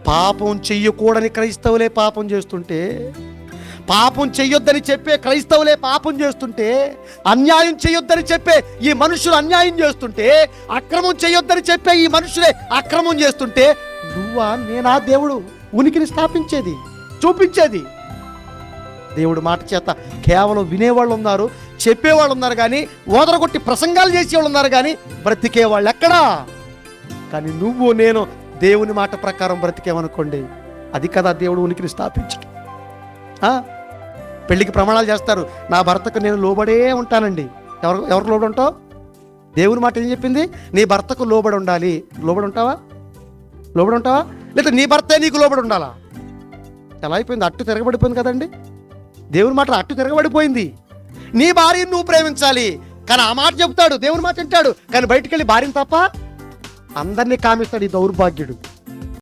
పాపం చెయ్యకూడని క్రైస్తవులే పాపం చేస్తుంటే, పాపం చెయ్యొద్దని చెప్పే క్రైస్తవులే పాపం చేస్తుంటే, అన్యాయం చేయొద్దని చెప్పే ఈ మనుషులు అన్యాయం చేస్తుంటే, అక్రమం చేయొద్దని చెప్పే ఈ మనుషులే అక్రమం చేస్తుంటే, నువ్వా నేనా దేవుడు ఉనికిని స్థాపించేది, చూపించేది? దేవుడు మాట చేత కేవలం వినేవాళ్ళు ఉన్నారు, చెప్పేవాళ్ళు ఉన్నారు, కానీ ఓదరగొట్టి ప్రసంగాలు చేసేవాళ్ళు ఉన్నారు, కానీ బ్రతికేవాళ్ళు ఎక్కడా? కానీ నువ్వు నేను దేవుని మాట ప్రకారం బ్రతికేమనుకోండి, అది కదా దేవుడు ఉనికిని స్థాపించడం. పెళ్ళికి ప్రమాణాలు చేస్తారు, నా భర్తకు నేను లోబడే ఉంటానండి. ఎవరికి లోబడి ఉంటావు? దేవుని మాట ఏం చెప్పింది? నీ భర్తకు లోబడి ఉండాలి. లోబడి ఉంటావా? లేదా నీ భర్తే నీకు లోబడి ఉండాలా? ఎలా అయిపోయింది? అట్టు తిరగబడిపోయింది కదండి. దేవుని మాట అట్టు తిరగబడిపోయింది. నీ భార్యను నువ్వు ప్రేమించాలి, కానీ ఆ మాట చెప్తాడు, దేవుని మాట వింటాడు, కానీ బయటికి వెళ్ళి భార్యను తప్ప అందరినీ కామిస్తాడు ఈ దౌర్భాగ్యుడు.